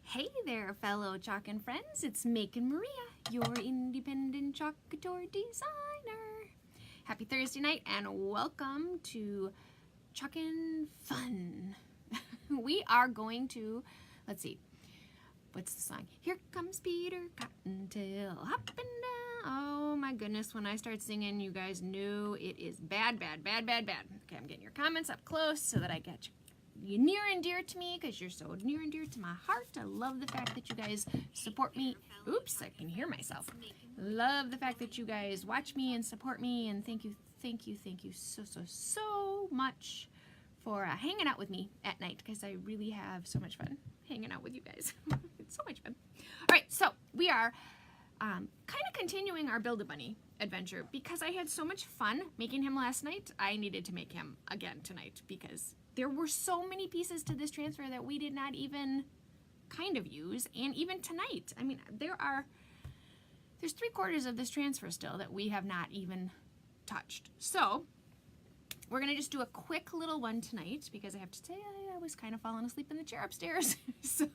Hey there, fellow chalkin' friends. It's Macon Maria, your independent chalk couture designer. Happy Thursday night and welcome to Chalkin' Fun. We are going to, let's see, what's the song? Here comes Peter Cottontail, hopping down. Oh my goodness, when I start singing, you guys knew it is bad, bad, bad, bad, bad. Okay, I'm getting your comments up close so that I get you near and dear to me because you're so near and dear to my heart. I love the fact that you guys support me. Oops, I can hear myself. Love the fact that you guys watch me and support me, and thank you so much for hanging out with me at night, because I really have so much fun hanging out with you guys. It's so much fun. All right, so we are kind of continuing our Build-A-Bunny adventure because I had so much fun making him last night. I needed to make him again tonight because there were so many pieces to this transfer that we did not even kind of use, and even tonight. I mean, there's 3/4 of this transfer still that we have not even touched. So we're gonna just do a quick little one tonight because I have to say I was kind of falling asleep in the chair upstairs. So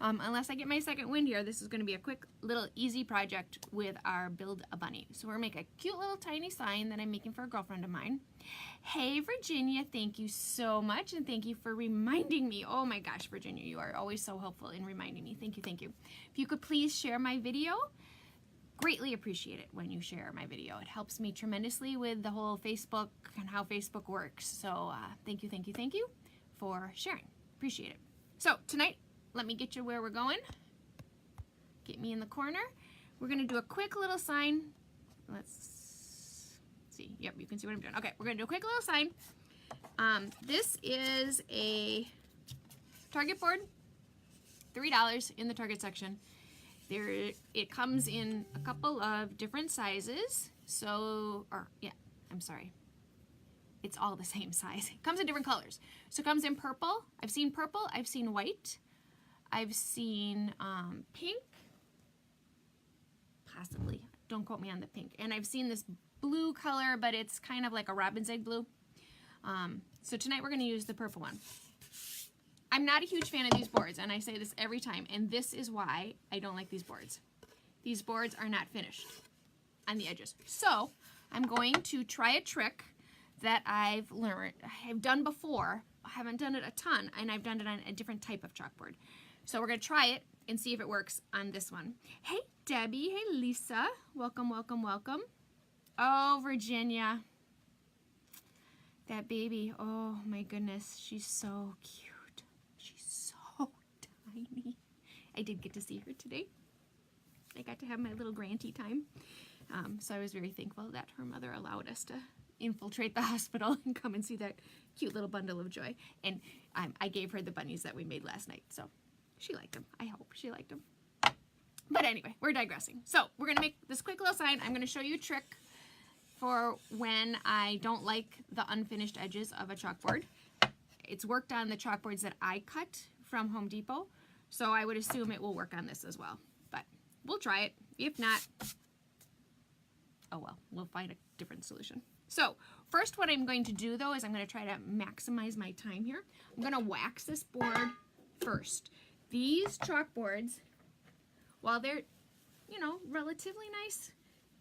unless I get my second wind here, this is gonna be a quick little easy project with our Build-A-Bunny. So we're gonna make a cute little tiny sign that I'm making for a girlfriend of mine. Hey Virginia, thank you so much, and thank you for reminding me. Oh my gosh, Virginia, you are always so helpful in reminding me. Thank you, thank you. If you could please share my video, greatly appreciate it when you share my video. It helps me tremendously with the whole Facebook and how Facebook works. So thank you for sharing. Appreciate it. So tonight, let me get you where we're going. Get me in the corner. We're gonna do a quick little sign. Let's see. Yep, you can see what I'm doing. Okay, we're gonna do a quick little sign. This is a Target board, $3 in the Target section. It comes in a couple of different sizes. It's all the same size. It comes in different colors. So it comes in purple. I've seen purple, I've seen white, I've seen pink, possibly. Don't quote me on the pink. And I've seen this blue color, but it's kind of like a robin's egg blue. So tonight we're gonna use the purple one. I'm not a huge fan of these boards, and I say this every time, and this is why I don't like these boards. These boards are not finished on the edges. So I'm going to try a trick that I've done before. I haven't done it a ton, and I've done it on a different type of chalkboard. So we're gonna try it and see if it works on this one. Hey Debbie, hey Lisa, welcome, welcome, welcome. Oh, Virginia, that baby, oh my goodness, she's so cute. Tiny. I did get to see her today. I got to have my little granty time. So I was very thankful that her mother allowed us to infiltrate the hospital and come and see that cute little bundle of joy. And I gave her the bunnies that we made last night. So she liked them. I hope she liked them. But anyway, we're digressing. So we're going to make this quick little sign. I'm going to show you a trick for when I don't like the unfinished edges of a chalkboard. It's worked on the chalkboards that I cut from Home Depot. So I would assume it will work on this as well, but we'll try it. If not, oh well, we'll find a different solution. So first what I'm going to do though is I'm going to try to maximize my time here. I'm going to wax this board first. These chalkboards, while they're, you know, relatively nice,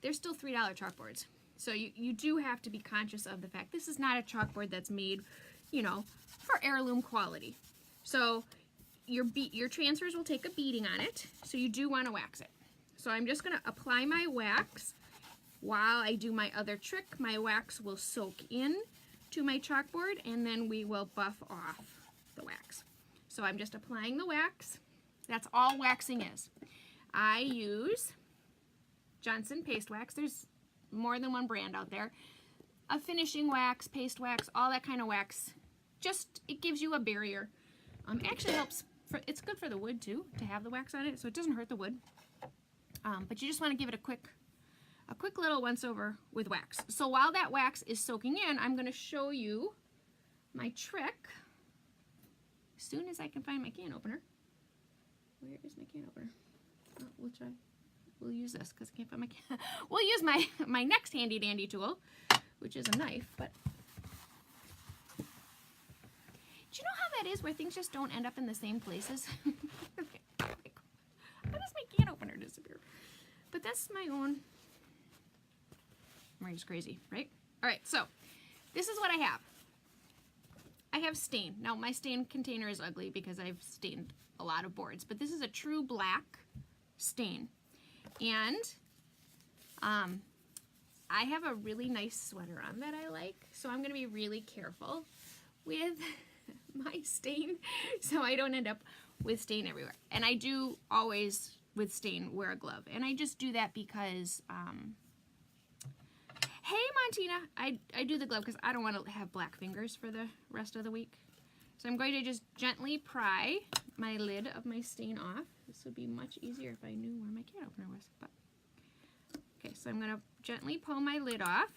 they're still $3 chalkboards. So you do have to be conscious of the fact this is not a chalkboard that's made, you know, for heirloom quality. So your transfers will take a beating on it, so you do want to wax it. So I'm just going to apply my wax while I do my other trick. My wax will soak in to my chalkboard, and then we will buff off the wax. So I'm just applying the wax. That's all waxing is. I use Johnson paste wax. There's more than one brand out there. A finishing wax, paste wax, all that kind of wax. Just, it gives you a barrier. Actually helps, it's good for the wood too, to have the wax on it, so it doesn't hurt the wood. But you just want to give it a quick little once over with wax. So while that wax is soaking in, I'm going to show you my trick as soon as I can find my can opener. Where is my can opener? Oh, we'll use this because I can't find my can. We'll use my next handy dandy tool, which is a knife, but do you know how that is, where things just don't end up in the same places? Okay. How does my can opener disappear? But that's my own. Marie's crazy, right? All right, so this is what I have. I have stain. Now, my stain container is ugly because I've stained a lot of boards, but this is a true black stain. And I have a really nice sweater on that I like, so I'm going to be really careful with my stain so I don't end up with stain everywhere. And I do always, with stain, wear a glove. And I just do that because, hey Montina, I do the glove because I don't want to have black fingers for the rest of the week. So I'm going to just gently pry my lid of my stain off. This would be much easier if I knew where my can opener was. But okay, so I'm going to gently pull my lid off.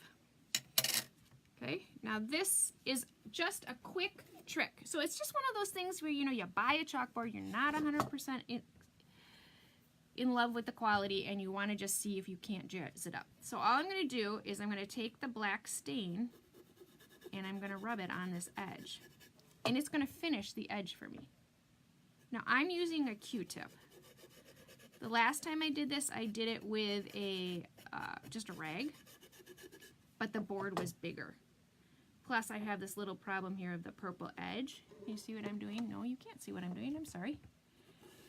Okay, now this is just a quick trick. So it's just one of those things where, you know, you buy a chalkboard, you're not 100% in love with the quality, and you want to just see if you can't jazz it up. So all I'm going to do is I'm going to take the black stain and I'm going to rub it on this edge. And it's going to finish the edge for me. Now I'm using a Q-tip. The last time I did this, I did it with a just a rag, but the board was bigger. Plus I have this little problem here of the purple edge. Can you see what I'm doing? No, you can't see what I'm doing. I'm sorry.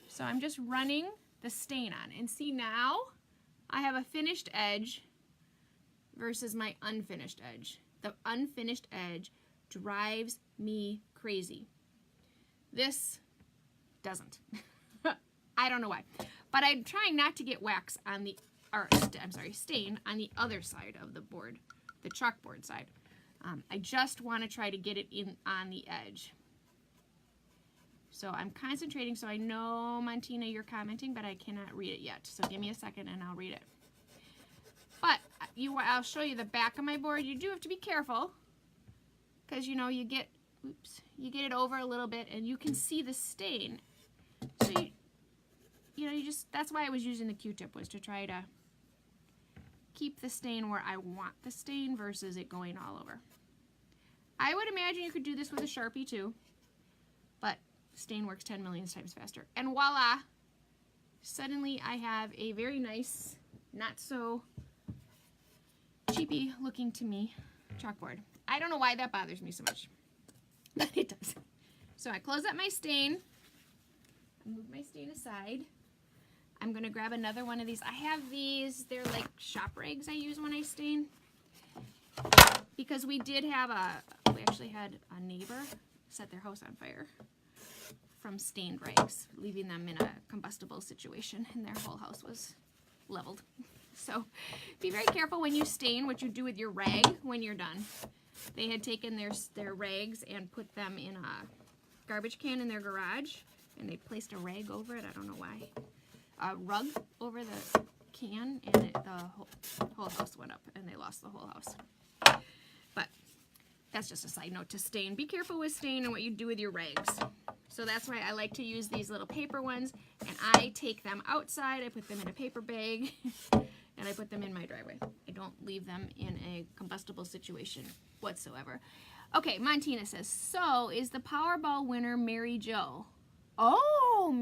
So I'm just running the stain on. And see, now I have a finished edge versus my unfinished edge. The unfinished edge drives me crazy. This doesn't. I don't know why. But I'm trying not to get wax on the, or I'm sorry, stain on the other side of the board, the chalkboard side. I just want to try to get it in on the edge. So I'm concentrating, so I know, Montina, you're commenting, but I cannot read it yet. So give me a second and I'll read it. But I'll show you the back of my board. You do have to be careful because, you know, you get it over a little bit and you can see the stain. So that's why I was using the Q-tip, was to try to keep the stain where I want the stain versus it going all over. I would imagine you could do this with a Sharpie too, but stain works 10 million times faster. And voila, suddenly I have a very nice, not so cheapy looking to me chalkboard. I don't know why that bothers me so much, but it does. So I close up my stain, I move my stain aside. I'm gonna grab another one of these. I have these, they're like shop rags I use when I stain. Because we actually had a neighbor set their house on fire from stained rags, leaving them in a combustible situation, and their whole house was leveled. So be very careful when you stain what you do with your rag when you're done. They had taken their rags and put them in a garbage can in their garage, and they placed a rag over it. I don't know why. A rug over the can, and the whole house went up, and they lost the whole house. But that's just a side note to stain. Be careful with stain and what you do with your rags. So that's why I like to use these little paper ones, and I take them outside, I put them in a paper bag, and I put them in my driveway. I don't leave them in a combustible situation whatsoever. Okay, Montina says, so is the Powerball winner Mary Jo? Oh,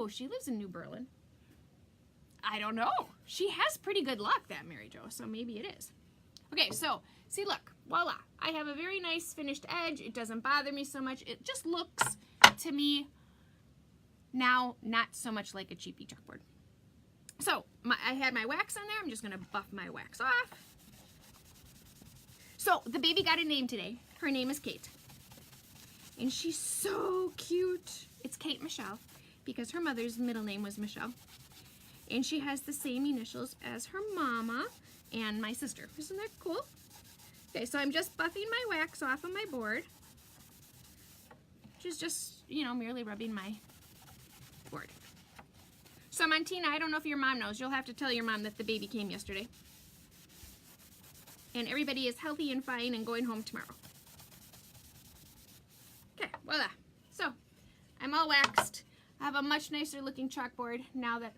she lives in New Berlin. I don't know. She has pretty good luck, that Mary Jo, so maybe it is. Okay, so, see, look, voila. I have a very nice finished edge. It doesn't bother me so much. It just looks, to me, now not so much like a cheapy chalkboard. So, I had my wax on there. I'm just going to buff my wax off. So, the baby got a name today. Her name is Kate. And she's so cute. It's Kate Michelle, because her mother's middle name was Michelle. And she has the same initials as her mama and my sister. Isn't that cool? Okay, so I'm just buffing my wax off of my board. Which is just, you know, merely rubbing my board. So Montina, I don't know if your mom knows. You'll have to tell your mom that the baby came yesterday. And everybody is healthy and fine and going home tomorrow. Okay, voila. So, I'm all waxed. I have a much nicer looking chalkboard now that...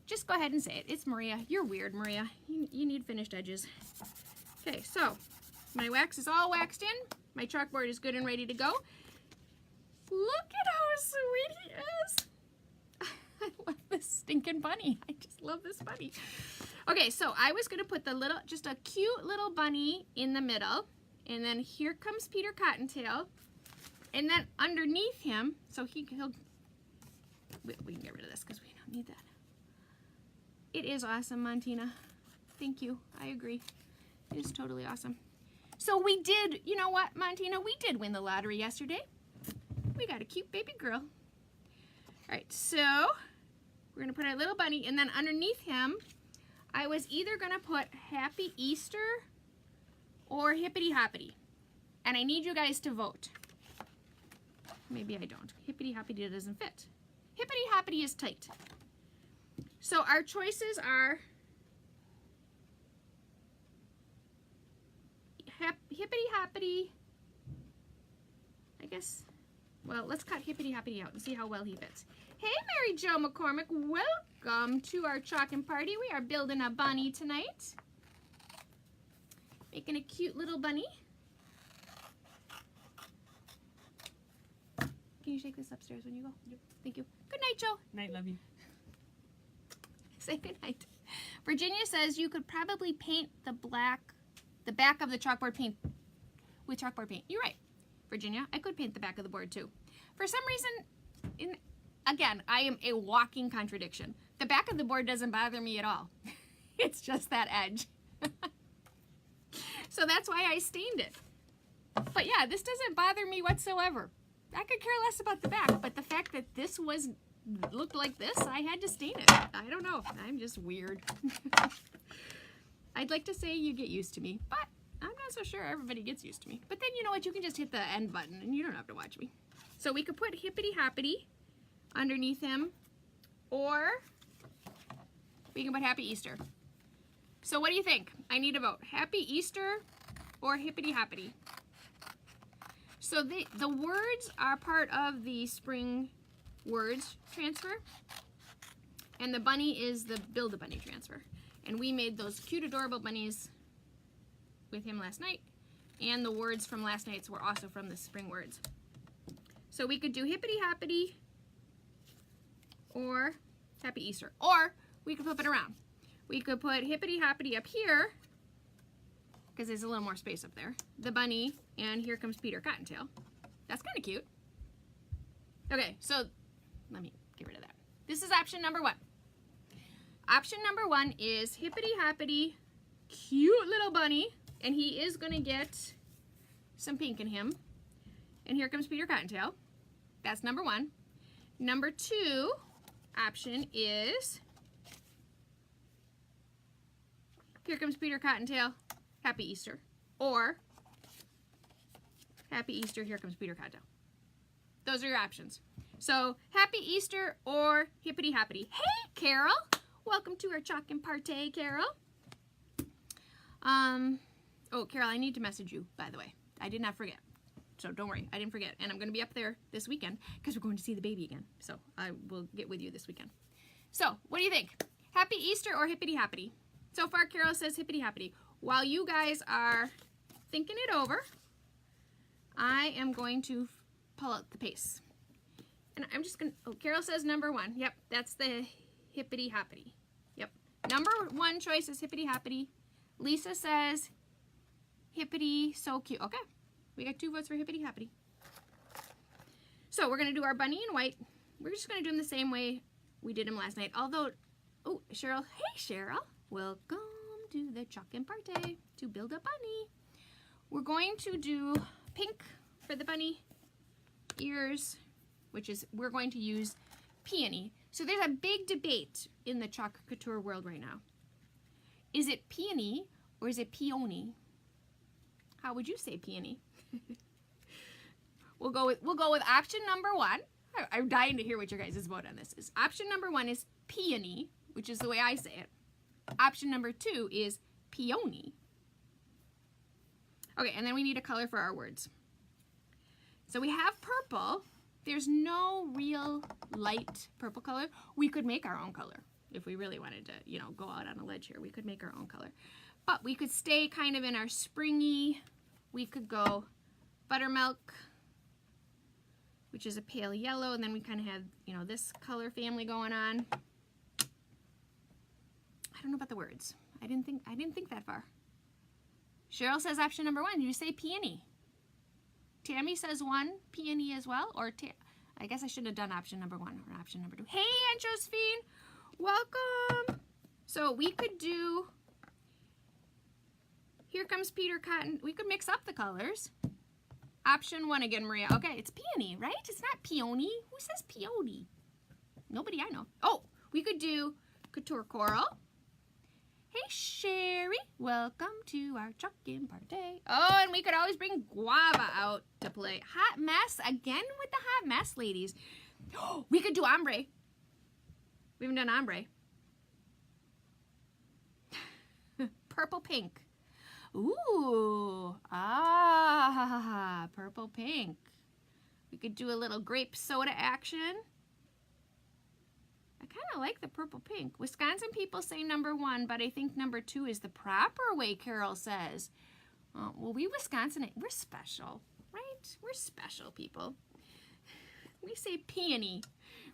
Just go ahead and say it. It's Maria. You're weird, Maria. You need finished edges. Okay, so My wax is all waxed in. My chalkboard is good and ready to go. Look at how sweet he is. I love this stinking bunny. I just love this bunny. Okay, so I was going to put just a cute little bunny in the middle. And then here comes Peter Cottontail. And then underneath him, so he'll, we can get rid of this because we don't need that. It is awesome, Montina. Thank you. I agree. It is totally awesome. So we did, you know what, Montina? We did win the lottery yesterday. We got a cute baby girl. All right, so we're going to put our little bunny, and then underneath him, I was either going to put Happy Easter or Hippity Hoppity. And I need you guys to vote. Maybe I don't. Hippity Hoppity doesn't fit. Hippity Hoppity is tight. So our choices are Hippity Hoppity. I guess, well, let's cut Hippity Hoppity out and see how well he fits. Hey, Mary Jo McCormick, welcome to our chalking party. We are building a bunny tonight. Making a cute little bunny. Can you shake this upstairs when you go? Yep. Thank you. Good night, Joe. Night, love you. Say good night. Virginia says you could probably paint the back of the chalkboard paint with chalkboard paint. You're right, Virginia. I could paint the back of the board too. For some reason, again, I am a walking contradiction. The back of the board doesn't bother me at all. It's just that edge. So that's why I stained it. But yeah, this doesn't bother me whatsoever. I could care less about the back, but the fact that this looked like this, I had to stain it. I don't know. I'm just weird. I'd like to say you get used to me, but I'm not so sure everybody gets used to me. But then you know what? You can just hit the end button and you don't have to watch me. So we could put Hippity Hoppity underneath him, or we can put Happy Easter. So what do you think? I need a vote. Happy Easter or Hippity Hoppity? So the words are part of the spring words transfer, and the bunny is the Build a Bunny transfer. And we made those cute, adorable bunnies with him last night, and the words from last night's were also from the spring words. So we could do Hippity Hoppity or Happy Easter, or we could flip it around. We could put Hippity Hoppity up here, because there's a little more space up there, the bunny, and here comes Peter Cottontail. That's kind of cute. Okay, so let me get rid of that. This is option number one. Option number one is Hippity Hoppity, cute little bunny, and he is going to get some pink in him. And here comes Peter Cottontail. That's number one. Number two option is here comes Peter Cottontail, Happy Easter. Or Happy Easter, here comes Peter Cottontail. Those are your options. So Happy Easter or Hippity Hoppity. Hey, Carol. Welcome to our chalking party, Carol. Oh, Carol, I need to message you, by the way. I did not forget. So don't worry, I didn't forget. And I'm going to be up there this weekend because we're going to see the baby again. So I will get with you this weekend. So what do you think? Happy Easter or Hippity Hoppity? So far, Carol says Hippity Hoppity. While you guys are thinking it over, I am going to pull out the pace. And I'm just going to, oh, Carol says number one. Yep, that's the Hippity Hoppity. Yep. Number one choice is Hippity Hoppity. Lisa says Hippity, so cute. Okay, we got 2 votes for Hippity Hoppity. So we're going to do our bunny in white. We're just going to do him the same way we did him last night. Although, oh, Cheryl. Hey, Cheryl. Welcome to the chalking party to build a bunny. We're going to do pink for the bunny ears, which is, we're going to use peony. So there's a big debate in the Chalk Couture world right now. Is it peony or is it peony? How would you say peony? We'll go with option number one. I'm dying to hear what your guys' vote on this is. Option number one is peony, which is the way I say it. Option number two is peony. Okay, and then we need a color for our words. So we have purple. There's no real light purple color. We could make our own color if we really wanted to, you know, go out on a ledge here. We could make our own color. But we could stay kind of in our springy we could go buttermilk, which is a pale yellow, and then we kind of have, you know, this color family going on. I don't know about the words. I didn't think that far. Cheryl says option number 1. You say peony. Tammy says 1 peony as well, or I guess I shouldn't have done option number 1 or option number 2. Hey, Aunt Josephine, welcome. So we could do, here comes Peter Cotton. We could mix up the colors. Option 1 again, Maria. Okay, it's peony, right? It's not peony. Who says peony? Nobody I know. Oh, we could do Couture Coral. Hey, Sherry. Welcome to our chalk-in party. Oh, and we could always bring Guava out to play. Hot Mess. Again with the Hot Mess, ladies. Oh, we could do ombre. We haven't done ombre. Purple pink. Ooh. Ah, purple pink. We could do a little grape soda action. I kind of like the purple pink. Wisconsin people say number 1, but I think number 2 is the proper way, Carol says. Well, we Wisconsin, we're special, right? We're special people. We say peony.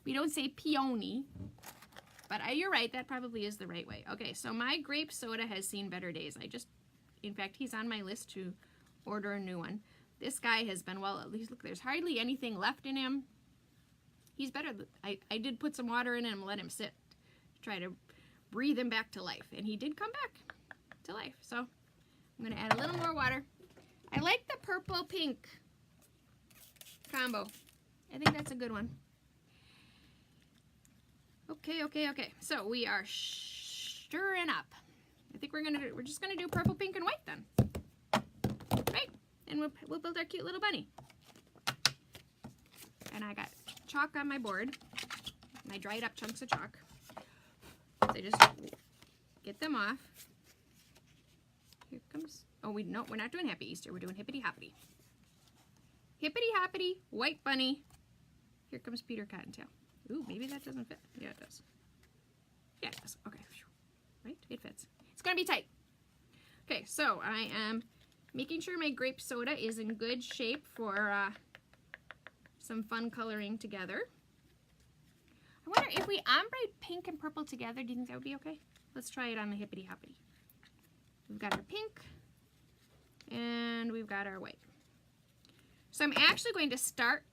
We don't say peony. But you're right, that probably is the right way. Okay, so my grape soda has seen better days. In fact, he's on my list to order a new one. This guy has been, well, at least look, there's hardly anything left in him. He's better. I did put some water in him and let him sit to try to breathe him back to life. And he did come back to life. So I'm going to add a little more water. I like the purple-pink combo. I think that's a good one. Okay. So we are stirring up. I think we're just going to do purple, pink, and white then. Right? And we'll build our cute little bunny. And I got chalk on my board, my dried up chunks of chalk. So I just get them off. Here comes, oh, we're not doing Happy Easter, we're doing Hippity Hoppity. Hippity Hoppity, white bunny. Here comes Peter Cottontail. Ooh, maybe that doesn't fit. Yeah, it does. Yeah, it does. Okay, right, it fits. It's gonna be tight. Okay, so I am making sure my grape soda is in good shape for some fun coloring together. I wonder if we ombre pink and purple together, do you think that would be okay? Let's try it on the Hippity Hoppity. We've got our pink and we've got our white. So I'm actually going to start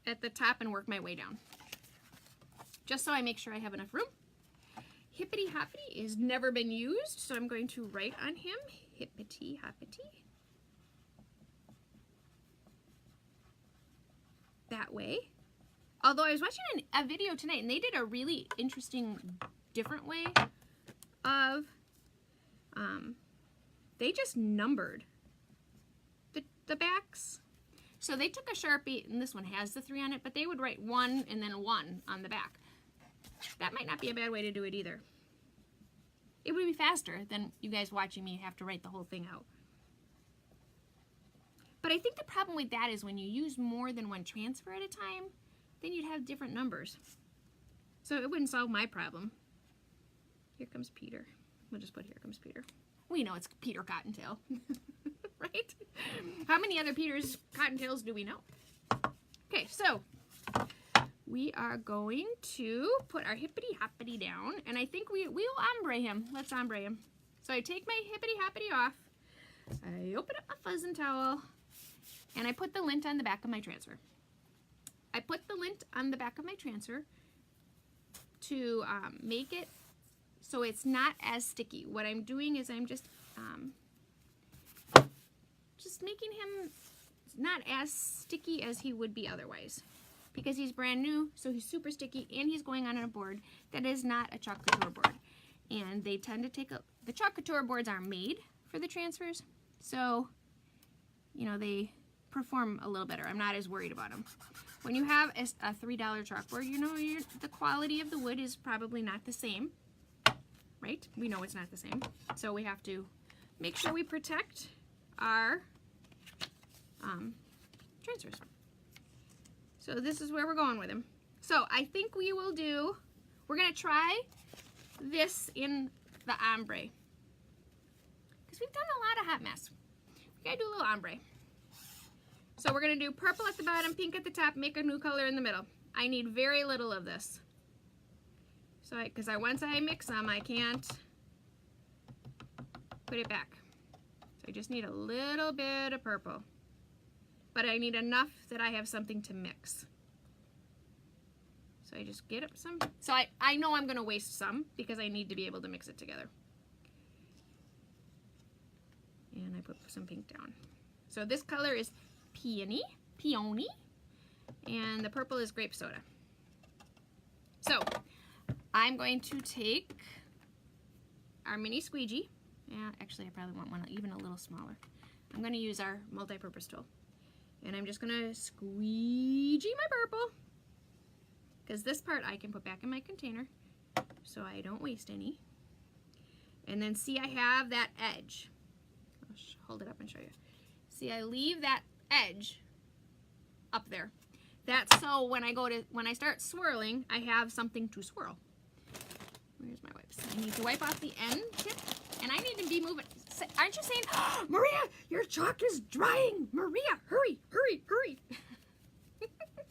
at the top and work my way down, just so I make sure I have enough room. Hippity Hoppity is never been used, so I'm going to write on him Hippity Hoppity. That way. Although I was watching a video tonight and they did a really interesting different way of they just numbered the backs. So they took a Sharpie, and this one has the 3 on it, but they would write 1 and then 1 on the back. That might not be a bad way to do it either. It would be faster than you guys watching me have to write the whole thing out. But I think the problem with that is when you use more than one transfer at a time, then you'd have different numbers. So it wouldn't solve my problem. Here comes Peter. We'll just put here comes Peter. We know it's Peter Cottontail, right? How many other Peters Cottontails do we know? Okay, so we are going to put our Hippity Hoppity down, and I think we'll ombre him. Let's ombre him. So I take my Hippity Hoppity off, I open up my fuzzing towel, and I put the lint on the back of my transfer. I put the lint on the back of my transfer to make it so it's not as sticky. What I'm doing is I'm just making him not as sticky as he would be otherwise, because he's brand new, so he's super sticky, and he's going on a board that is not a Chalk Couture board. And they tend to take the Chalk Couture boards are made for the transfers, so you know they perform a little better. I'm not as worried about them. When you have a $3 chalkboard, you know the quality of the wood is probably not the same, right? We know it's not the same, so we have to make sure we protect our transfers. So this is where we're going with him. So I think we're going to try this in the ombre, because we've done a lot of hot mess. gotta do a little ombre. So we're gonna do purple at the bottom, pink at the top, make a new color in the middle. I need very little of this. So because once I mix them, I can't put it back. So I just need a little bit of purple. But I need enough that I have something to mix. So I just get up some. So I know I'm gonna waste some because I need to be able to mix it together. And I put some pink down. So this color is peony, and the purple is grape soda. So I'm going to take our mini squeegee. Yeah, actually I probably want one even a little smaller. I'm going to use our multi-purpose tool. And I'm just going to squeegee my purple. Because this part I can put back in my container so I don't waste any. And then see, I have that edge. I'll hold it up and show you. See, I leave that edge up there. That's so when I start swirling, I have something to swirl. Where's my wipes? I need to wipe off the end tip, and I need to be moving. Aren't you saying, oh, Maria, your chalk is drying? Maria, hurry, hurry, hurry.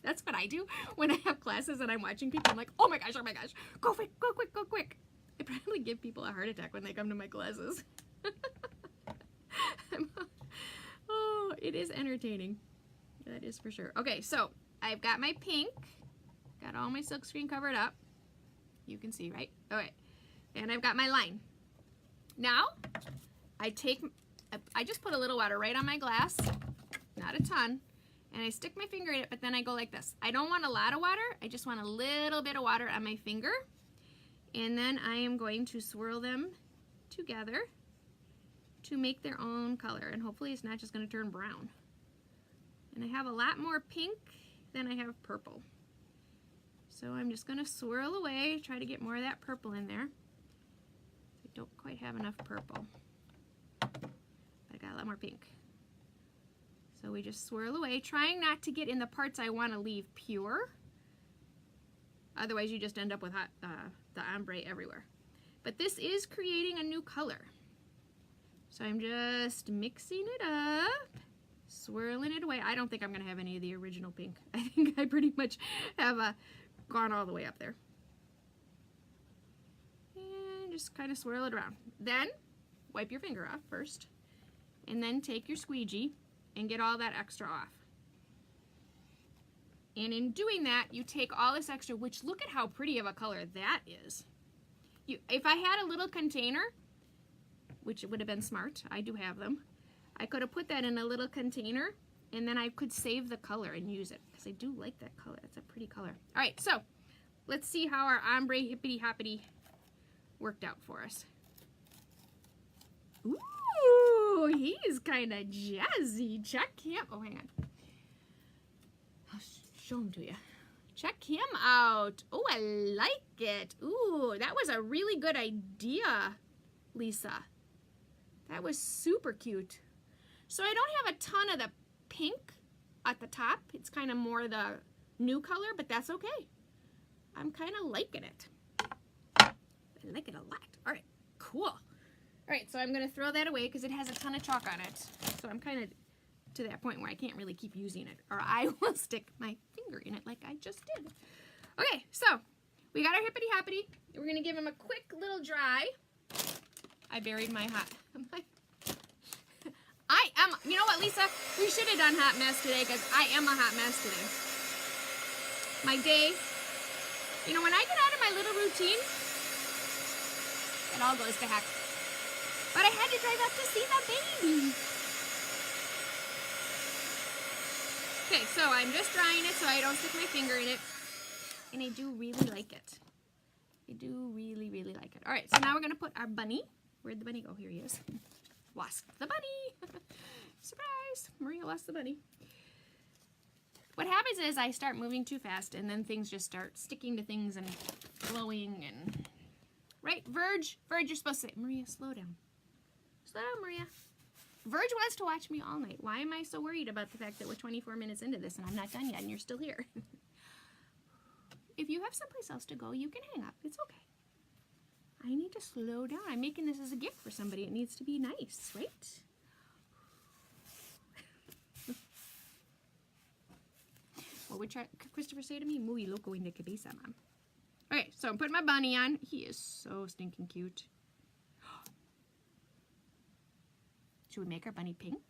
That's what I do when I have classes and I'm watching people. I'm like, oh my gosh, go quick, go quick, go quick. I probably give people a heart attack when they come to my classes. Oh, it is entertaining. That is for sure. Okay, so I've got my pink. Got all my silkscreen covered up. You can see, right? All right. And I've got my line. Now, I just put a little water right on my glass. Not a ton. And I stick my finger in it, but then I go like this. I don't want a lot of water. I just want a little bit of water on my finger. And then I am going to swirl them together to make their own color. And hopefully it's not just going to turn brown. And I have a lot more pink than I have purple. So I'm just going to swirl away, try to get more of that purple in there. I don't quite have enough purple. I got a lot more pink. So we just swirl away, trying not to get in the parts I want to leave pure. Otherwise you just end up with the ombre everywhere. But this is creating a new color. So I'm just mixing it up, swirling it away. I don't think I'm going to have any of the original pink. I think I pretty much have gone all the way up there. And just kind of swirl it around. Then wipe your finger off first. And then take your squeegee and get all that extra off. And in doing that, you take all this extra, which look at how pretty of a color that is. If I had a little container, which would have been smart, I do have them, I could have put that in a little container and then I could save the color and use it because I do like that color. It's a pretty color. All right, so let's see how our ombre hippity hoppity worked out for us. Ooh, he's kind of jazzy. Check him. Oh, hang on. I'll show him to you. Check him out. Oh, I like it. Ooh, that was a really good idea, Lisa. That was super cute. So I don't have a ton of the pink at the top. It's kind of more the new color, but that's okay. I'm kind of liking it. I like it a lot. All right, cool. All right, so I'm going to throw that away because it has a ton of chalk on it. So I'm kind of to that point where I can't really keep using it, or I will stick my finger in it like I just did. Okay, so we got our hippity hoppity. We're going to give him a quick little dry. I buried my you know what, Lisa? We should have done hot mess today because I am a hot mess today. My day, you know, when I get out of my little routine, it all goes to heck. But I had to drive up to see the baby. Okay, so I'm just drying it so I don't stick my finger in it. And I do really like it. I do really, really like it. All right, so now we're going to put our bunny. Where'd the bunny go? Here he is. Lost the bunny. Surprise! Maria lost the bunny. What happens is I start moving too fast and then things just start sticking to things and glowing and... Right? Verge, you're supposed to say, Maria, slow down. Slow down, Maria. Verge wants to watch me all night. Why am I so worried about the fact that we're 24 minutes into this and I'm not done yet and you're still here? If you have someplace else to go, you can hang up. It's okay. I need to slow down. I'm making this as a gift for somebody. It needs to be nice, right? What would Christopher say to me? Muy loco en la cabeza, Mom. Okay, so I'm putting my bunny on. He is so stinking cute. Should we make our bunny pink?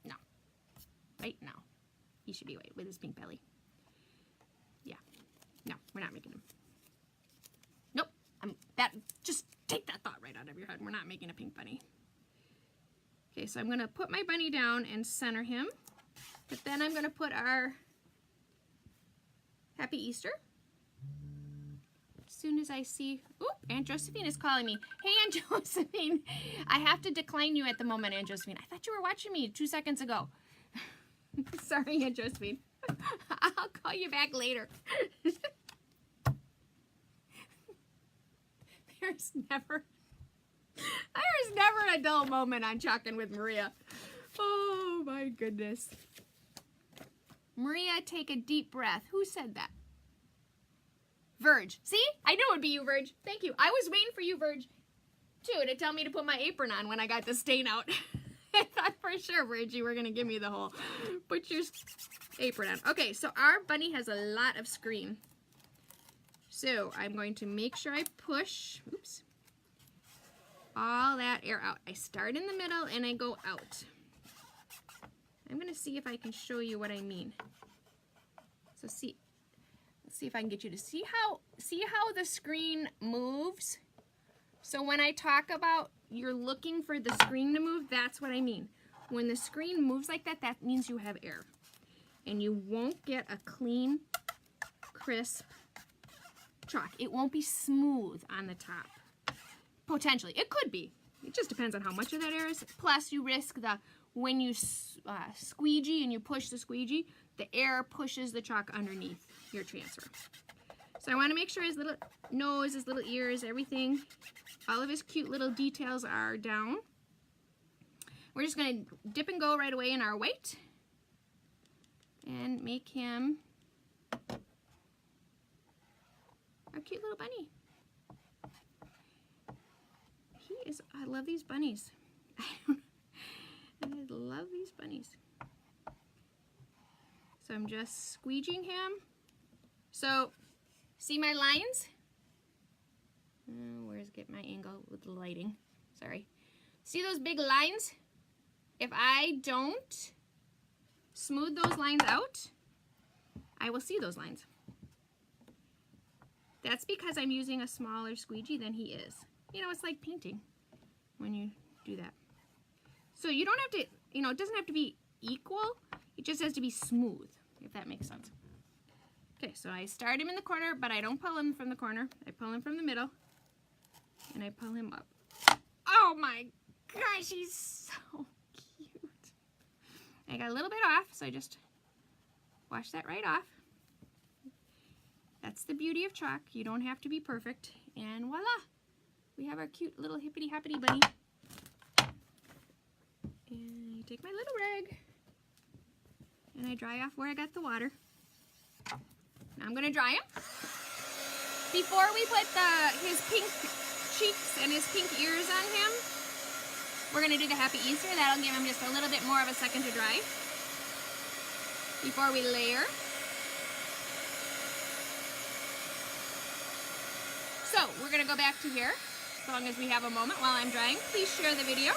No. Right? No. He should be white with his pink belly. Yeah. No, we're not making him. Nope. Just take that thought right out of your head. We're not making a pink bunny. Okay, so I'm going to put my bunny down and center him. But then I'm going to put our Happy Easter. As soon as I see... Oop, Aunt Josephine is calling me. Hey, Aunt Josephine. I have to decline you at the moment, Aunt Josephine. I thought you were watching me 2 seconds ago. Sorry, Aunt Josephine. I'll call you back later. There's never a dull moment on Chalkin' with Maria. Oh, my goodness. Maria, take a deep breath. Who said that? Verge. See? I knew it would be you, Verge. Thank you. I was waiting for you, Verge, too, to tell me to put my apron on when I got the stain out. I thought for sure, Verge, you were going to give me the whole put your apron on. Okay, so our bunny has a lot of screen. So I'm going to make sure I push, oops, all that air out. I start in the middle and I go out. I'm going to see if I can show you what I mean. So let's see if I can get you to see how the screen moves. So when I talk about you're looking for the screen to move, that's what I mean. When the screen moves like that, that means you have air. And you won't get a clean, crisp chalk. It won't be smooth on the top. Potentially. It could be. It just depends on how much of that air is. Plus, you risk when you squeegee and you push the squeegee, the air pushes the chalk underneath your transfer. So I want to make sure his little nose, his little ears, everything, all of his cute little details are down. We're just going to dip and go right away in our white and make him our cute little bunny. I love these bunnies. I love these bunnies. So I'm just squeegeeing him. So, see my lines? Where's get my angle with the lighting? Sorry. See those big lines? If I don't smooth those lines out, I will see those lines. That's because I'm using a smaller squeegee than he is. You know, it's like painting when you do that. So you don't have to, you know, it doesn't have to be equal. It just has to be smooth, if that makes sense. Okay, so I start him in the corner, but I don't pull him from the corner. I pull him from the middle, and I pull him up. Oh my gosh, he's so cute. I got a little bit off, so I just wash that right off. That's the beauty of chalk. You don't have to be perfect. And voila, we have our cute little hippity-hoppity bunny. And I take my little rag, and I dry off where I got the water. Now I'm going to dry him. Before we put his pink cheeks and his pink ears on him, we're going to do the Happy Easter. That'll give him just a little bit more of a second to dry before we layer. So we're going to go back to here as long as we have a moment while I'm drying. Please share the video.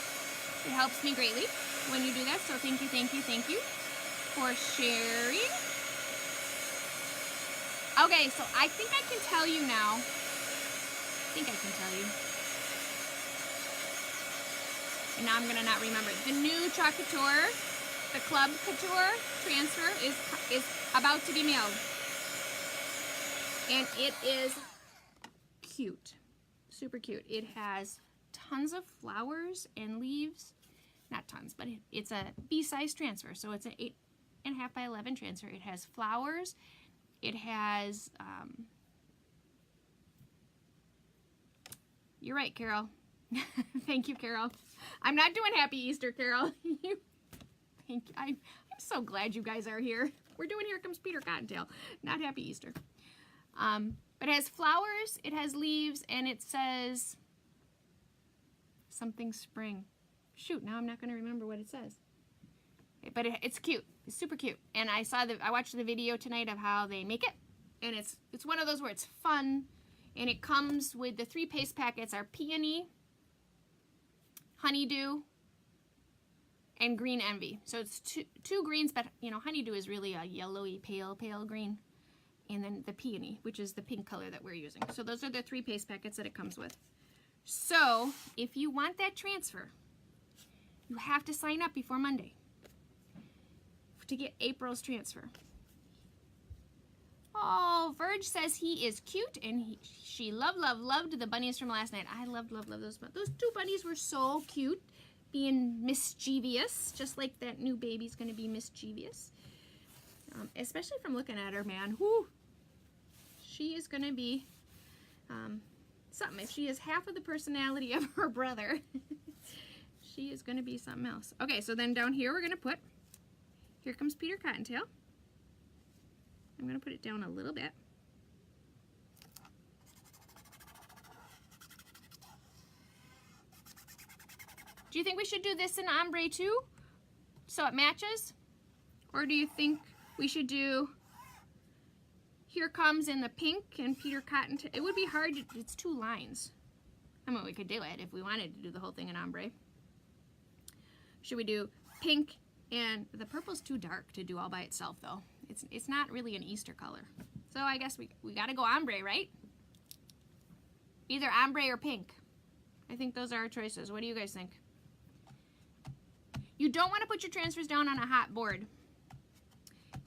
It helps me greatly when you do that. So thank you, thank you, thank you for sharing. Okay, so I think I can tell you now. And now I'm going to not remember it. The new Chalk Couture, the Club Couture transfer is about to be mailed. And it is cute. Super cute. It has tons of flowers and leaves. Not tons, but it's a B-size transfer. So it's an 8.5 by 11 transfer. It has flowers. It has, you're right, Carol. Thank you, Carol. I'm not doing Happy Easter, Carol. Thank you. I'm so glad you guys are here. We're doing Here Comes Peter Cottontail, not Happy Easter. But it has flowers, it has leaves, and it says something spring. Shoot, now I'm not going to remember what it says. But it's cute. It's super cute. And I watched the video tonight of how they make it. And it's one of those where it's fun. And it comes with the 3 paste packets are Peony, Honeydew, and Green Envy. So it's two greens, but you know, Honeydew is really a yellowy, pale green. And then the Peony, which is the pink color that we're using. So those are the 3 paste packets that it comes with. So if you want that transfer, you have to sign up before Monday to get April's transfer. Oh, Verge says he is cute, and she loved the bunnies from last night. I loved those. Those 2 bunnies were so cute, being mischievous, just like that new baby's going to be mischievous. Especially from looking at her, man. Whoo! She is going to be something. If she has half of the personality of her brother, she is going to be something else. Okay, so then down here we're going to put, here comes Peter Cottontail. I'm going to put it down a little bit. Do you think we should do this in ombre too, so it matches? Or do you think we should do Here Comes in the pink and Peter Cottontail? It would be hard, it's 2 lines. I mean, we could do it if we wanted to do the whole thing in ombre. Should we do pink and the purple's too dark to do all by itself though. It's not really an Easter color. So I guess we gotta go ombre, right? Either ombre or pink. I think those are our choices. What do you guys think? You don't want to put your transfers down on a hot board.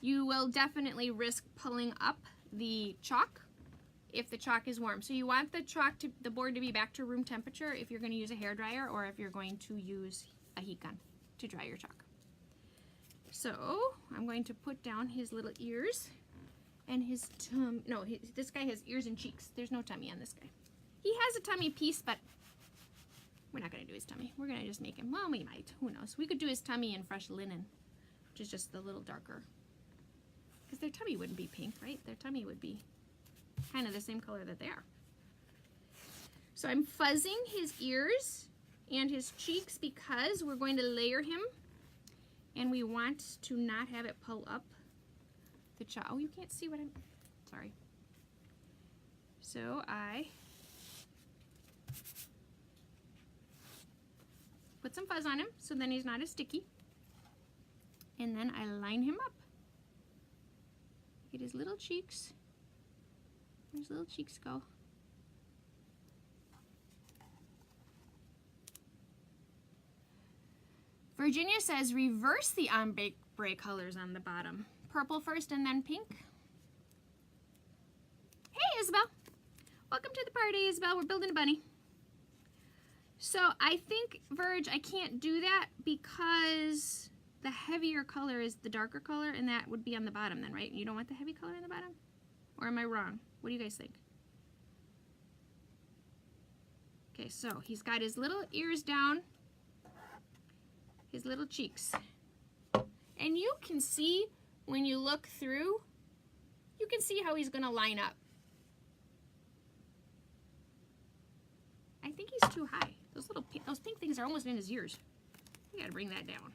You will definitely risk pulling up the chalk if the chalk is warm. So you want the board to be back to room temperature if you're going to use a hairdryer or if you're going to use a heat gun to dry your chalk. So I'm going to put down his little ears and his tummy. No, this guy has ears and cheeks. There's no tummy on this guy. He has a tummy piece, but we're not going to do his tummy. We're going to just make him, well, we might. Who knows? We could do his tummy in fresh linen, which is just a little darker. Because their tummy wouldn't be pink, right? Their tummy would be kind of the same color that they are. So I'm fuzzing his ears and his cheeks because we're going to layer him. And we want to not have it pull up the chalk. Oh, you can't see what I'm, sorry. So I put some fuzz on him so then he's not as sticky. And then I line him up. Get his little cheeks. Where his little cheeks go? Virginia says reverse the ombre colors on the bottom. Purple first and then pink. Hey, Isabel. Welcome to the party, Isabel. We're building a bunny. So I think, Verge, I can't do that because the heavier color is the darker color, and that would be on the bottom then, right? You don't want the heavy color on the bottom? Or am I wrong? What do you guys think? Okay, so he's got his little ears down, his little cheeks. And you can see when you look through, you can see how he's going to line up. I think he's too high. Those pink things are almost in his ears. I gotta bring that down.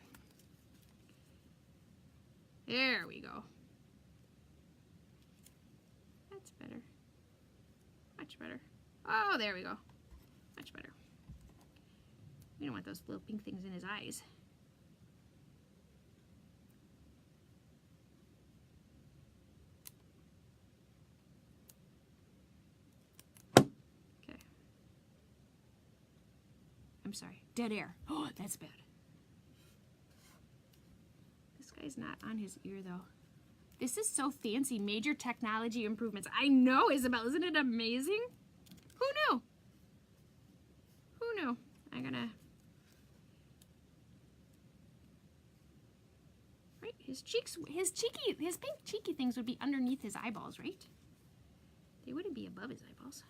There we go. That's better. Much better. Oh, there we go. Much better. We don't want those little pink things in his eyes. Okay. I'm sorry. Dead air. Oh, that's bad. This guy's not on his ear, though. This is so fancy. Major technology improvements. I know, Isabel. Isn't it amazing? Who knew? Who knew? I'm gonna... Right? His cheeks, his pink cheeky things would be underneath his eyeballs, right? They wouldn't be above his eyeballs.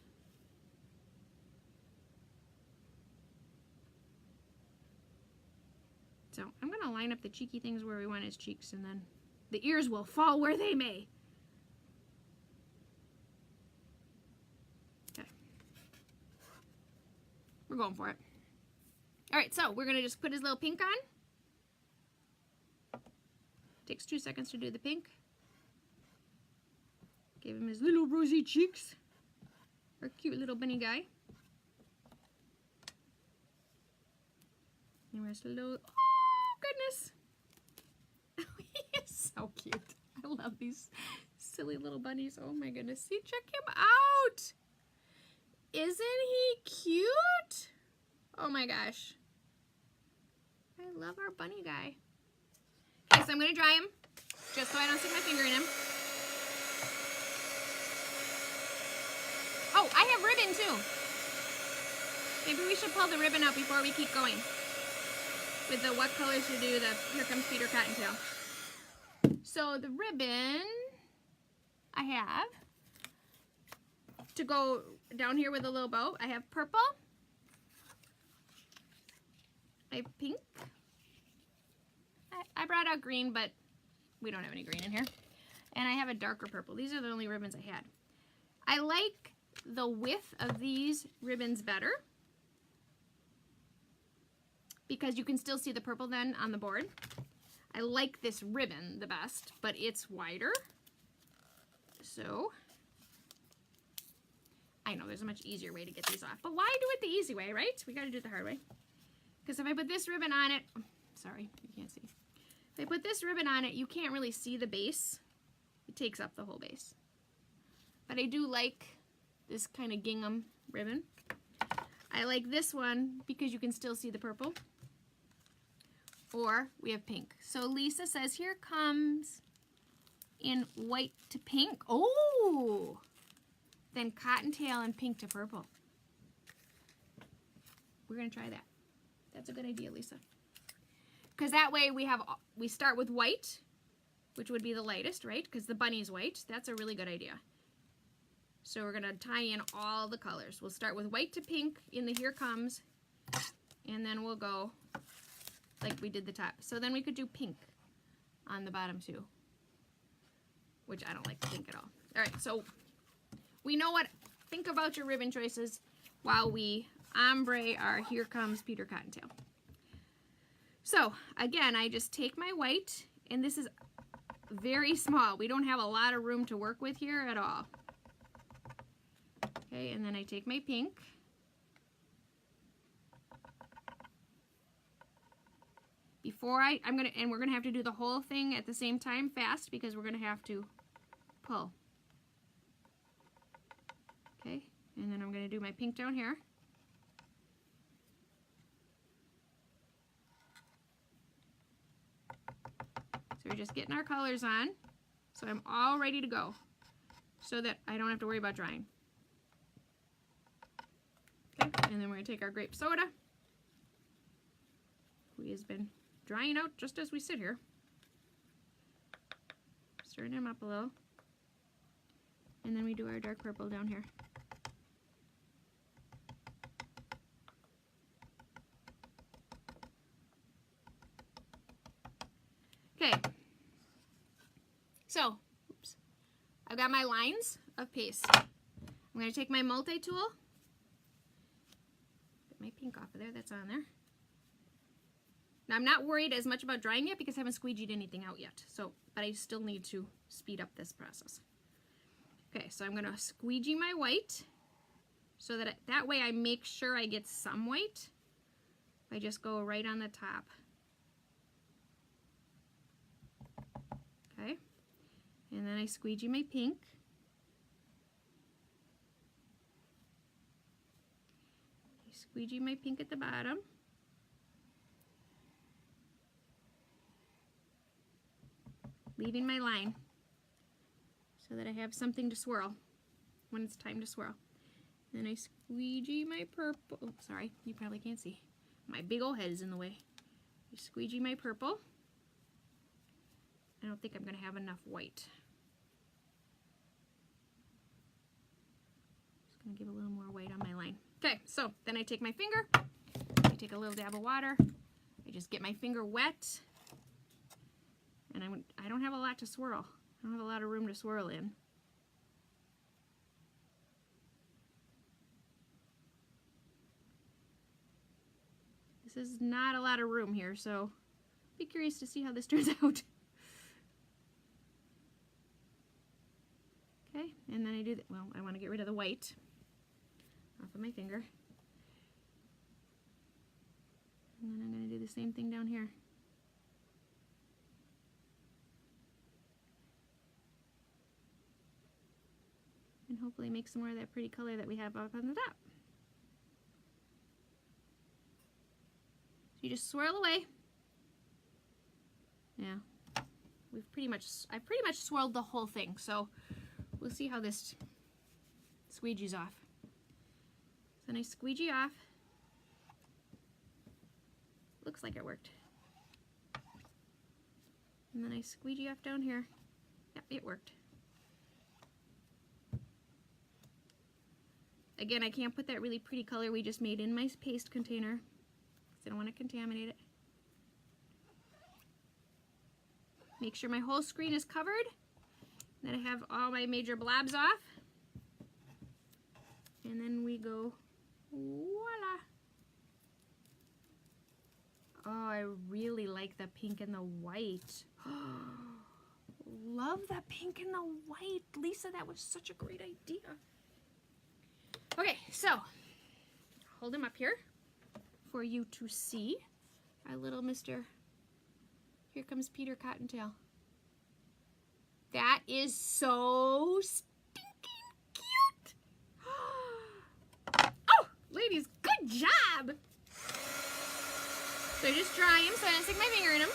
So I'm going to line up the cheeky things where we want his cheeks, and then the ears will fall where they may. Okay. We're going for it. All right, so we're going to just put his little pink on. Takes 2 seconds to do the pink. Give him his little rosy cheeks. Our cute little bunny guy. And we're slow. Oh, goodness. He is so cute. I love these silly little bunnies. Oh my goodness. See, check him out. Isn't he cute? Oh my gosh. I love our bunny guy. Okay, so I'm going to dry him just so I don't stick my finger in him. Oh, I have ribbon too. Maybe we should pull the ribbon out before we keep going with the what colors to do the Here Comes Peter Cottontail. So the ribbon I have to go down here with a little bow. I have purple. I have pink. I brought out green, but we don't have any green in here. And I have a darker purple. These are the only ribbons I had. I like the width of these ribbons better because you can still see the purple then on the board. I like this ribbon the best, but it's wider. So, I know there's a much easier way to get these off, but why do it the easy way, right? We gotta do it the hard way. Because if I put this ribbon on it, sorry, you can't see. If I put this ribbon on it, you can't really see the base. It takes up the whole base. But I do like this kind of gingham ribbon. I like this one because you can still see the purple. Or we have pink. So Lisa says, here comes in white to pink. Oh! Then cottontail and pink to purple. We're going to try that. That's a good idea, Lisa. Because that way we start with white, which would be the lightest, right? Because the bunny's white. That's a really good idea. So we're going to tie in all the colors. We'll start with white to pink in the Here Comes, and then we'll go like we did the top. So then we could do pink on the bottom too, which I don't like pink at all. All right, so we know what. Think about your ribbon choices while we ombre our Here Comes Peter Cottontail. So again, I just take my white, and this is very small. We don't have a lot of room to work with here at all. Okay, and then I take my pink. Before and we're gonna have to do the whole thing at the same time fast because we're gonna have to pull. Okay, and then I'm gonna do my pink down here. So we're just getting our colors on. So I'm all ready to go so that I don't have to worry about drying. Okay, and then we're gonna take our grape soda. We has been drying out just as we sit here. Stirring them up a little. And then we do our dark purple down here. Okay. So, oops. I've got my lines of paste. I'm going to take my multi-tool. Get my pink off of there, that's on there. Now I'm not worried as much about drying yet because I haven't squeegeed anything out yet. So, but I still need to speed up this process. Okay, so I'm going to squeegee my white so that that way I make sure I get some white. I just go right on the top. Okay, and then I squeegee my pink. I squeegee my pink at the bottom. Leaving my line so that I have something to swirl when it's time to swirl. Then I squeegee my purple. Oh, sorry, you probably can't see. My big old head is in the way. I squeegee my purple. I don't think I'm going to have enough white. Just going to give a little more white on my line. Okay, so then I take my finger. I take a little dab of water. I just get my finger wet. And I don't have a lot to swirl. I don't have a lot of room to swirl in. This is not a lot of room here, so be curious to see how this turns out. Okay, and then I do, well, I want to get rid of the white off of my finger. And then I'm going to do the same thing down here. And hopefully make some more of that pretty color that we have up on the top. So you just swirl away. Yeah, I've pretty much swirled the whole thing, so we'll see how this squeegees off. So then I squeegee off. Looks like it worked. And then I squeegee off down here. Yep, it worked. Again, I can't put that really pretty color we just made in my paste container because I don't want to contaminate it. Make sure my whole screen is covered, that I have all my major blobs off. And then we go, voila. Oh, I really like the pink and the white. Love the pink and the white. Lisa, that was such a great idea. Okay, so hold him up here for you to see. Our little Mr. Here comes Peter Cottontail. That is so stinking cute. Oh, ladies, good job. So just dry him so I don't stick my finger in him.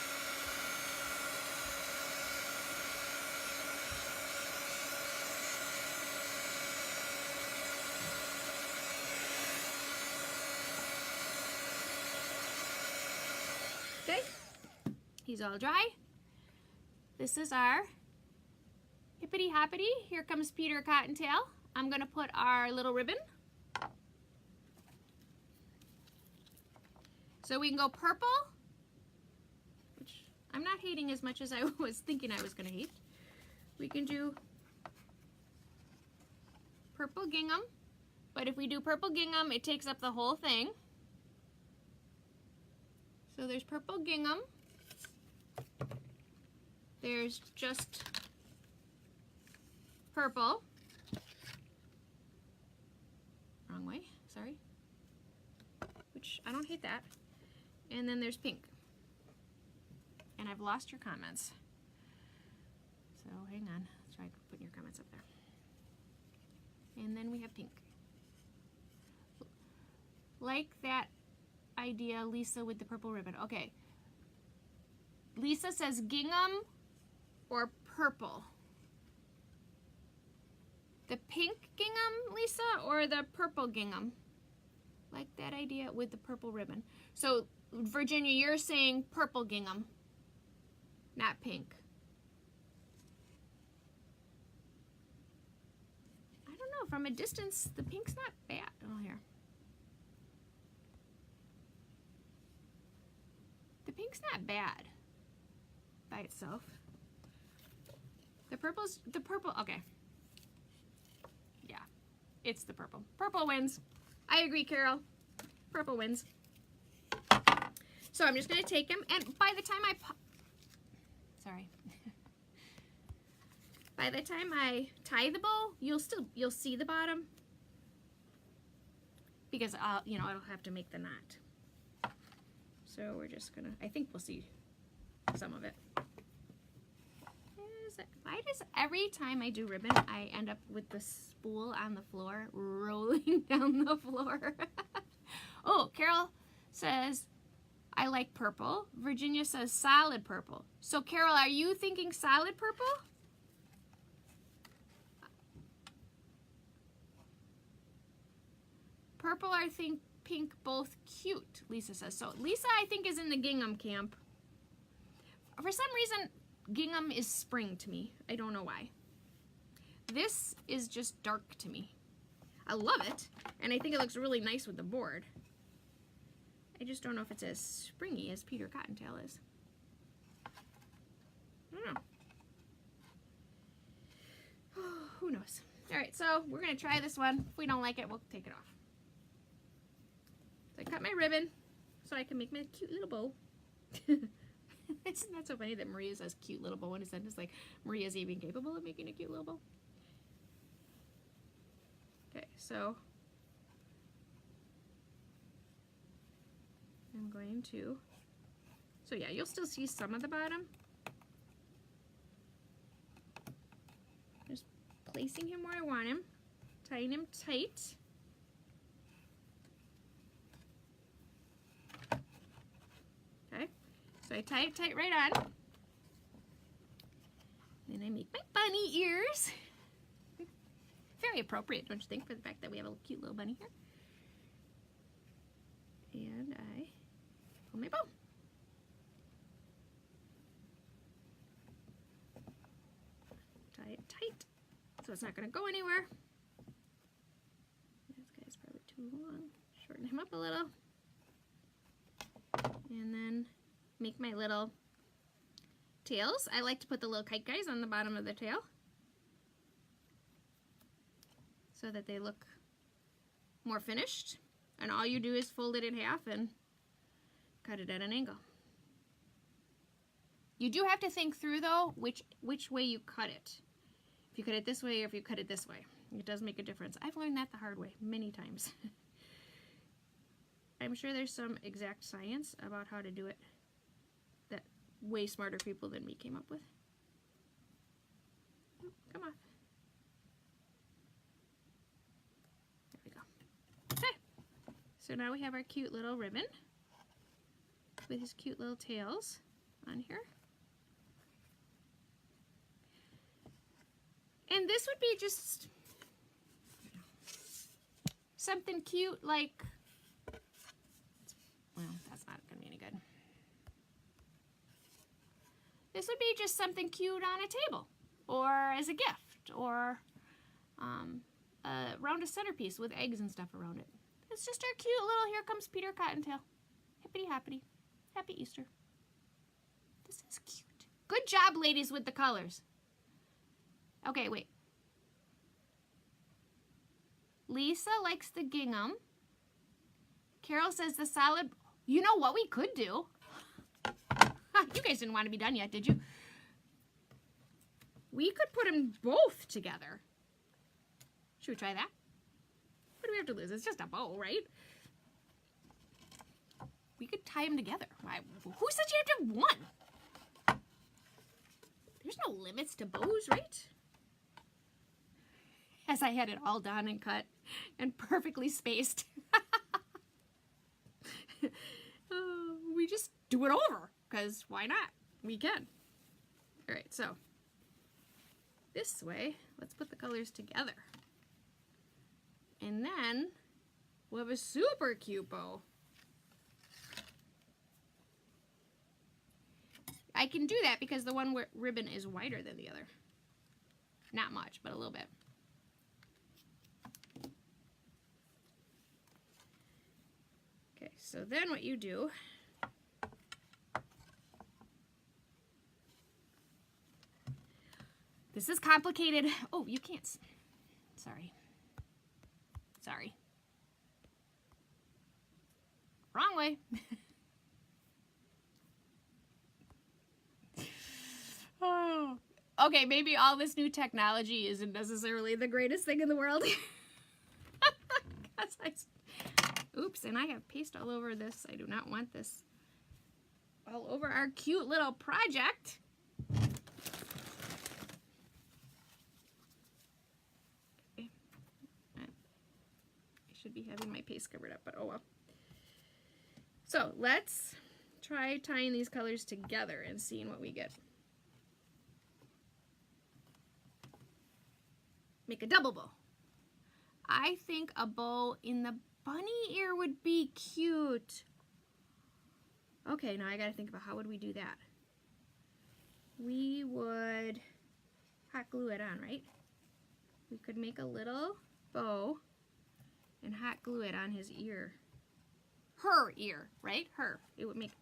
Okay, he's all dry. This is our hippity hoppity. Here comes Peter Cottontail. I'm gonna put our little ribbon. So we can go purple, which I'm not hating as much as I was thinking I was gonna hate. We can do purple gingham, but if we do purple gingham, it takes up the whole thing. So there's purple gingham. There's just purple. Wrong way, sorry. Which, I don't hate that. And then there's pink. And I've lost your comments. So hang on, let's try putting your comments up there. And then we have pink. Like that idea, Lisa, with the purple ribbon. Okay. Lisa says gingham or purple. The pink gingham, Lisa, or the purple gingham? Like that idea with the purple ribbon. So, Virginia, you're saying purple gingham, not pink. I don't know, from a distance, the pink's not bad. Oh, here. The pink's not bad by itself. The purple, okay. Yeah, it's the purple. Purple wins. I agree, Carol. Purple wins. So I'm just gonna take him, and by the time sorry. By the time I tie the bow, you'll see the bottom because I'll have to make the knot. So we're just gonna, I think we'll see some of it. Why does every time I do ribbon, I end up with the spool on the floor, rolling down the floor? Oh, Carol says, I like purple. Virginia says solid purple. So Carol, are you thinking solid purple? Purple, I think pink, both cute, Lisa says. So Lisa, I think, is in the gingham camp. For some reason, gingham is spring to me. I don't know why. This is just dark to me. I love it, and I think it looks really nice with the board. I just don't know if it's as springy as Peter Cottontail is. I don't know. Who knows? All right, so we're gonna try this one. If we don't like it, we'll take it off. So I cut my ribbon so I can make my cute little bow. Isn't that so funny that Maria says cute little bow, and it's like Maria's even capable of making a cute little bow? so I'm going to, so yeah, you'll still see some of the bottom. Just placing him where I want him, tying him tight. Okay, so I tie it tight right on. Then I make my bunny ears. Very appropriate, don't you think, for the fact that we have a cute little bunny here. And I pull my bow. Tie it tight so it's not going to go anywhere. This guy's probably too long. Shorten him up a little. And then make my little tails. I like to put the little kite guys on the bottom of the tail so that they look more finished. And all you do is fold it in half and cut it at an angle. You do have to think through though which way you cut it. If you cut it this way or if you cut it this way. It does make a difference. I've learned that the hard way many times. I'm sure there's some exact science about how to do it that way smarter people than me came up with. Oh, come on. There we go. Okay. So now we have our cute little ribbon with his cute little tails on here. And this would be just something cute like, well, that's not going to be any good. This would be just something cute on a table or as a gift or around a centerpiece with eggs and stuff around it. It's just our cute little Here Comes Peter Cottontail. Hippity hoppity. Happy Easter. This is cute. Good job, ladies, with the colors. Okay, wait. Lisa likes the gingham. Carol says the solid. You know what we could do? You guys didn't want to be done yet, did you? We could put them both together. Should we try that? What do we have to lose? It's just a bow, right? We could tie them together. Who said you have to have one? There's no limits to bows, right? As I had it all done and cut and perfectly spaced. We just do it over, because why not? We can. All right, so this way, let's put the colors together. And then we'll have a super cute bow. I can do that because the one ribbon is wider than the other. Not much, but a little bit. Okay, so then what you do, this is complicated. Oh, you can't, sorry. Sorry. Wrong way. Oh. Okay, maybe all this new technology isn't necessarily the greatest thing in the world. Oops, and I have paste all over this. I do not want this all over our cute little project. Okay. I should be having my paste covered up, but oh well. So let's try tying these colors together and seeing what we get. Make a double bow. I think a bow in the bunny ear would be cute. Okay, now I gotta think about how would we do that. We would hot glue it on, right? We could make a little bow and hot glue it on his ear. Her ear, right? Her. It would make,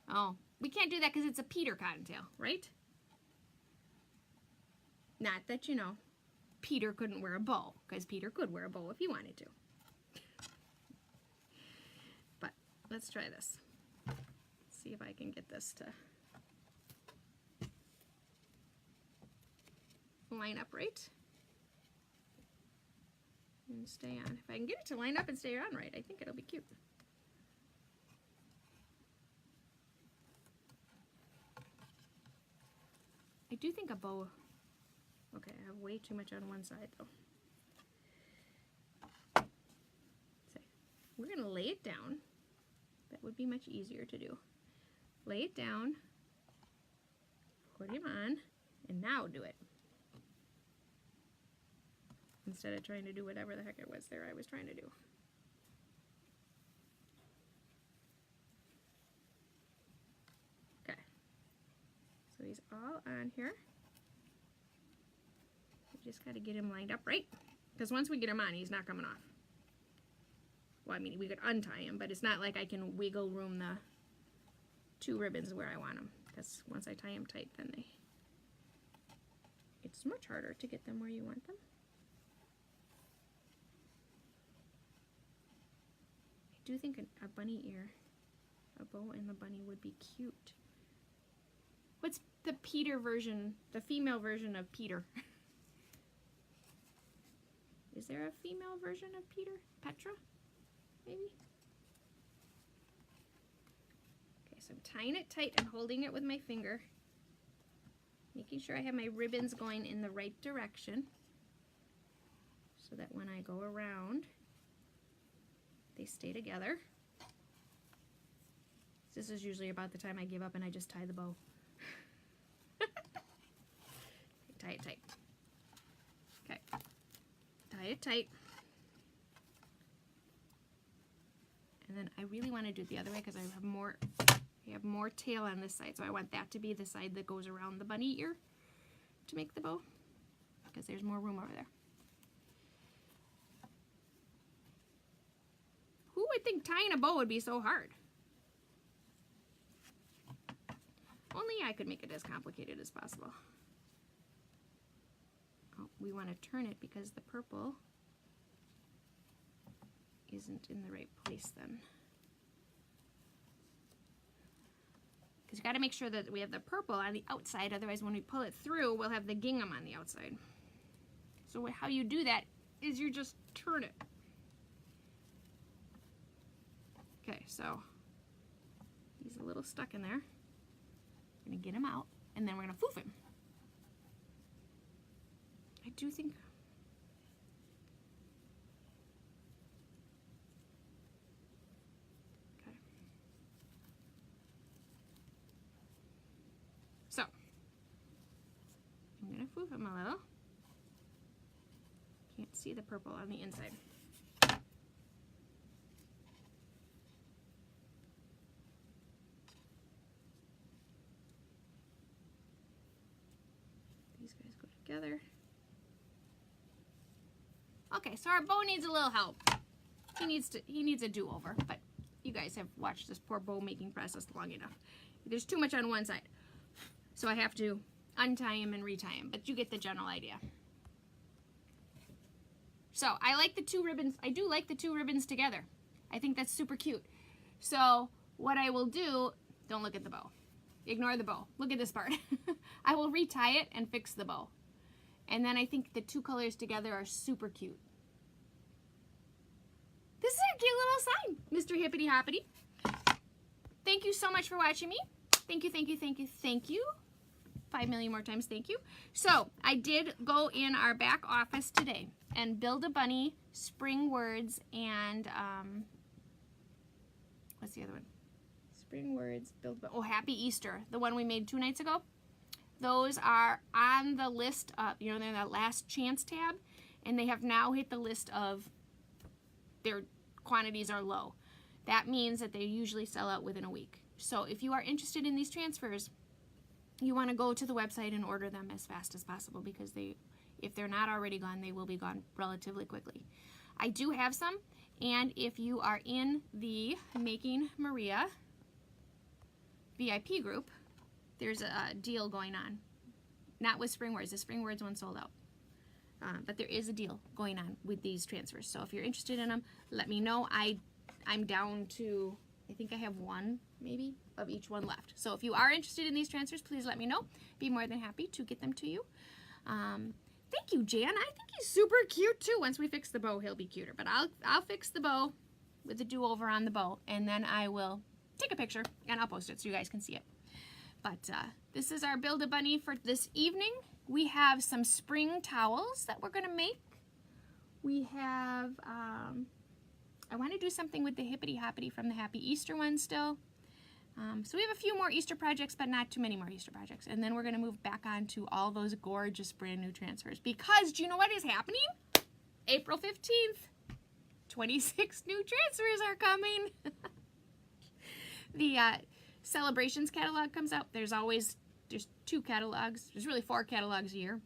oh, we can't do that because it's a Peter Cottontail, right? Not that, you know, Peter couldn't wear a bow, because Peter could wear a bow if he wanted to. But let's try this. See if I can get this to line up right. and stay on. If I can get it to line up and stay on right, I think it'll be cute. I do think a bow, okay, I have way too much on one side though. So we're going to lay it down. That would be much easier to do. Lay it down, put him on, and now do it. Instead of trying to do whatever the heck it was there I was trying to do. Okay. So he's all on here. We just got to get him lined up right. Because once we get him on, he's not coming off. Well, I mean, we could untie him, but it's not like I can wiggle room the two ribbons where I want them. Because once I tie them tight, then it's much harder to get them where you want them. I do think a bunny ear, a bow and the bunny would be cute. What's the Peter version, the female version of Peter? Is there a female version of Peter? Petra, maybe? Okay, so I'm tying it tight and holding it with my finger, making sure I have my ribbons going in the right direction so that when I go around, they stay together. This is usually about the time I give up and I just tie the bow. Tie it tight. Okay. Tie it tight. And then I really want to do it the other way because I have more tail on this side, so I want that to be the side that goes around the bunny ear to make the bow because there's more room over there. Who would think tying a bow would be so hard? Only I could make it as complicated as possible. Oh, we want to turn it because the purple isn't in the right place then. Because you got to make sure that we have the purple on the outside, otherwise when we pull it through, we'll have the gingham on the outside. So how you do that is you just turn it. Okay, so he's a little stuck in there. We're going to get him out, and then we're going to foof him. I do think... Okay. So, I'm going to foof him a little. Can't see the purple on the inside. Together. Okay, so our bow needs a little help. He needs a do-over, but you guys have watched this poor bow making process long enough. There's too much on one side, so I have to untie him and retie him, but you get the general idea. So I like the two ribbons. I do like the two ribbons together. I think that's super cute. So what I will do, don't look at the bow. Ignore the bow. Look at this part. I will retie it and fix the bow. And then I think the two colors together are super cute. This is a cute little sign, Mr. Hippity Hoppity. Thank you so much for watching me. Thank you, thank you, thank you, thank you. 5 million more times, thank you. So I did go in our back office today and build a bunny, spring words, and what's the other one? Spring words, build, oh, Happy Easter, the one we made 2 nights ago. Those are on the list of, you know, they're in that last chance tab, and they have now hit the list of their quantities are low. That means that they usually sell out within a week. So if you are interested in these transfers, you want to go to the website and order them as fast as possible because if they're not already gone, they will be gone relatively quickly. I do have some, and if you are in the Making Maria VIP group, there's a deal going on. Not with Spring Words. The Spring Words one sold out. But there is a deal going on with these transfers. So if you're interested in them, let me know. I'm down to, I think I have one, maybe, of each one left. So if you are interested in these transfers, please let me know. Be more than happy to get them to you. Thank you, Jan. I think he's super cute too. Once we fix the bow, he'll be cuter. But I'll fix the bow with the do-over on the bow, and then I will take a picture and I'll post it so you guys can see it. But this is our Build-A-Bunny for this evening. We have some spring towels that we're gonna make. We have, I want to do something with the Hippity Hoppity from the Happy Easter one still. So we have a few more Easter projects, but not too many more Easter projects. And then we're going to move back on to all those gorgeous brand new transfers. Because do you know what is happening? April 15th, 26 new transfers are coming. The Celebrations catalog comes out. There's 2 catalogs. There's really 4 catalogs a year.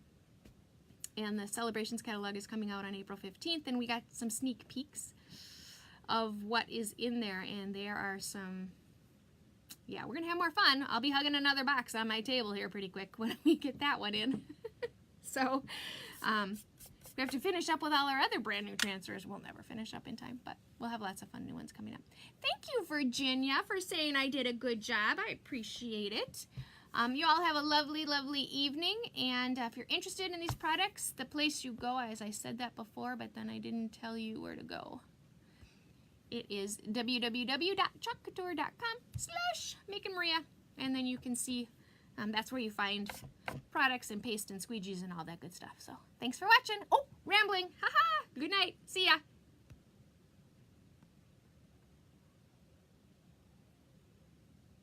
And the Celebrations catalog is coming out on April 15th. And we got some sneak peeks of what is in there. And there are some... Yeah, we're going to have more fun. I'll be hugging another box on my table here pretty quick when we get that one in. So, we have to finish up with all our other brand new transfers. We'll never finish up in time, but we'll have lots of fun new ones coming up. Thank you, Virginia, for saying I did a good job. I appreciate it. You all have a lovely, lovely evening, and if you're interested in these products, the place you go, as I said that before, but then I didn't tell you where to go. It is www.chalkcouture.com/MakeandMaria, and then you can see that's where you find products and paste and squeegees and all that good stuff. So thanks for watching. Oh, rambling. Haha. Good night. See ya.